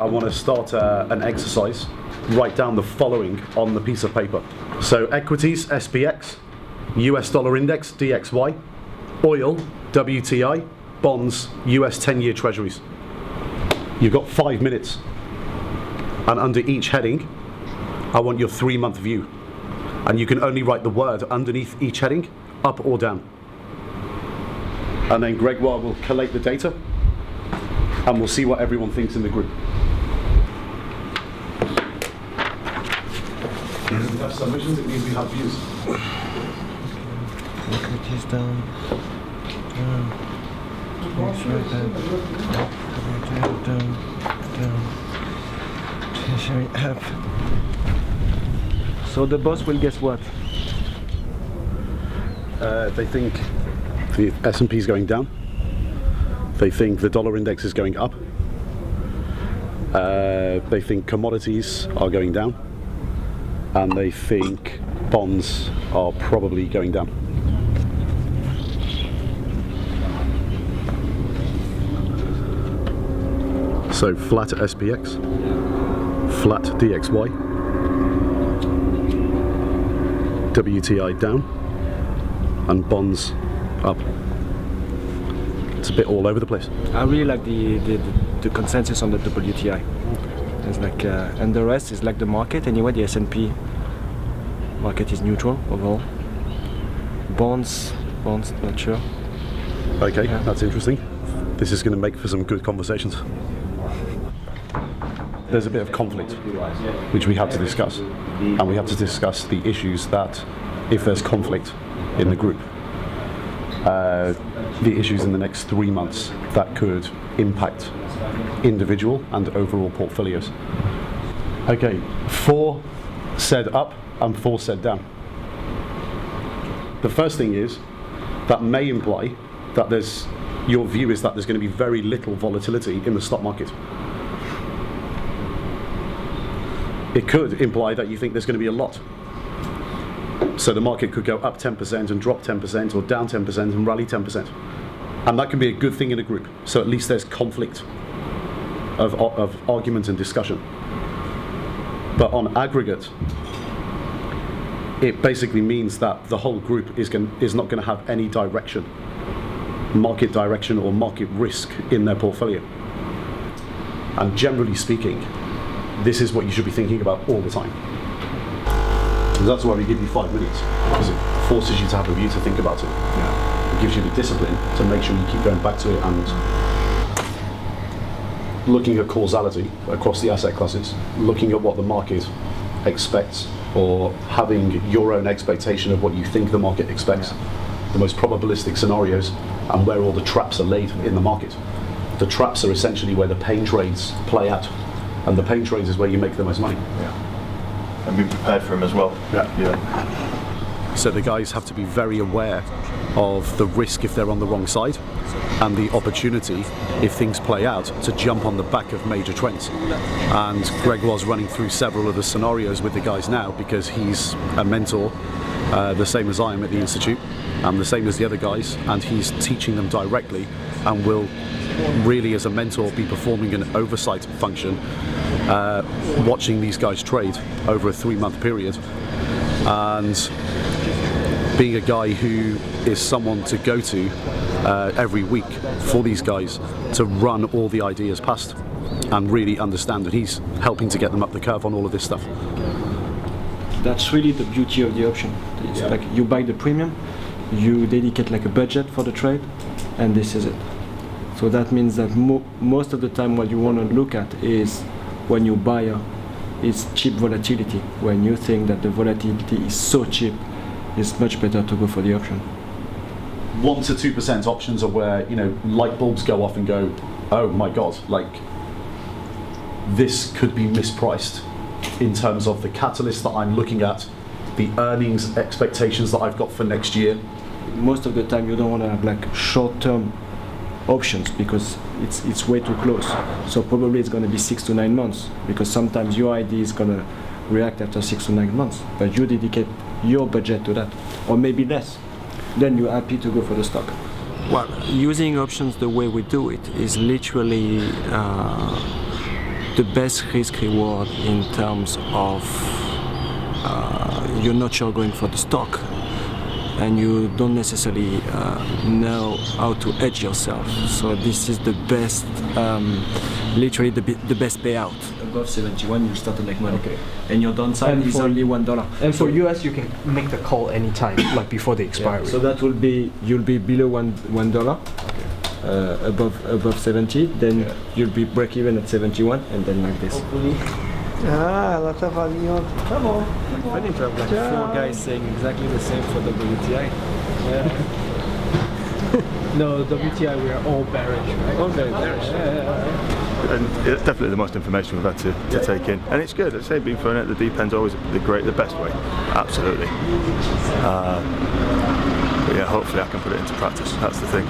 I want to start an exercise. Write down the following on the piece of paper. So equities, SPX, US dollar index, DXY, oil, WTI, bonds, US 10-year treasuries. You've got 5 minutes. And under each heading, I want your 3-month view. And you can only write the word underneath each heading, up or down. And then Gregoire will collate the data, and we'll see what everyone thinks in the group. We have submissions, it means we have views. Equities down. Treasury up. So the boss will guess what? They think the S&P is going down. They think the dollar index is going up. They think commodities are going down. And they think bonds are probably going down. So flat SPX, flat DXY, WTI down, and bonds up. It's a bit all over the place. I really like the consensus on the WTI. It's like, and the rest is like the market. Anyway, the S&P market is neutral overall. Bonds, not sure. Okay, yeah. That's interesting. This is going to make for some good conversations. There's a bit of conflict, which we have to discuss. And we have to discuss the issues that, if there's conflict in the group, the issues in the next 3 months that could impact individual and overall portfolios. Okay, 4 said up and 4 said down. The first thing is, that may imply that your view is that there's going to be very little volatility in the stock market. It could imply that you think there's going to be a lot. So the market could go up 10% and drop 10%, or down 10% and rally 10%. And that can be a good thing in a group. So at least there's conflict of argument and discussion. But on aggregate, it basically means that the whole group is not going to have any direction, market direction or market risk in their portfolio. And generally speaking, this is what you should be thinking about all the time. And that's why we give you 5 minutes, because it forces you to have a view to think about it. Yeah. It gives you the discipline to make sure you keep going back to it and looking at causality across the asset classes, looking at what the market expects, or having your own expectation of what you think the market expects, the most probabilistic scenarios, and where all the traps are laid in the market. The traps are essentially where the pain trades play out, and the pain trades is where you make the most money. Yeah. And be prepared for them as well. Yeah. So the guys have to be very aware of the risk if they're on the wrong side, and the opportunity, if things play out, to jump on the back of major trends. And Greg was running through several of the scenarios with the guys now, because he's a mentor, the same as I am at the Institute, and the same as the other guys, and he's teaching them directly, and will really, as a mentor, be performing an oversight function, watching these guys trade over a 3-month period, and being a guy who is someone to go to every week for these guys to run all the ideas past and really understand that he's helping to get them up the curve on all of this stuff. That's really the beauty of the option. It's like you buy the premium, you dedicate like a budget for the trade, and this is it. So that means that most of the time what you want to look at is, when you buy, is cheap volatility. When you think that the volatility is so cheap, it's much better to go for the option. 1 to 2% options are where, light bulbs go off and go, oh my god, like this could be mispriced in terms of the catalyst that I'm looking at, the earnings expectations that I've got for next year. Most of the time you don't want to have like short-term options, because it's way too close. So probably it's going to be 6 to 9 months, because sometimes your idea is going to react after 6 to 9 months, but you dedicate your budget to that, or maybe less. Then you're happy to go for the stock. Well, using options the way we do it is literally the best risk reward in terms of you're not sure going for the stock, and you don't necessarily know how to hedge yourself. So this is the best, literally the best payout. Above 71, you start to make money. Okay. And your downside is only $1. And for US, you can make the call anytime, like before the expiry. Yeah, so that will be, you'll be below $1. Above 70, then you'll be break even at 71, and then like this. Ah, la Tavalion. Come on. Funny to have like four guys saying exactly the same for WTI. No, WTI, we are all bearish, right? All very bearish. And it's definitely the most information we've had to take in, and it's good. I'd say being thrown at the deep end's always the best way. Absolutely. But yeah, hopefully I can put it into practice. That's the thing.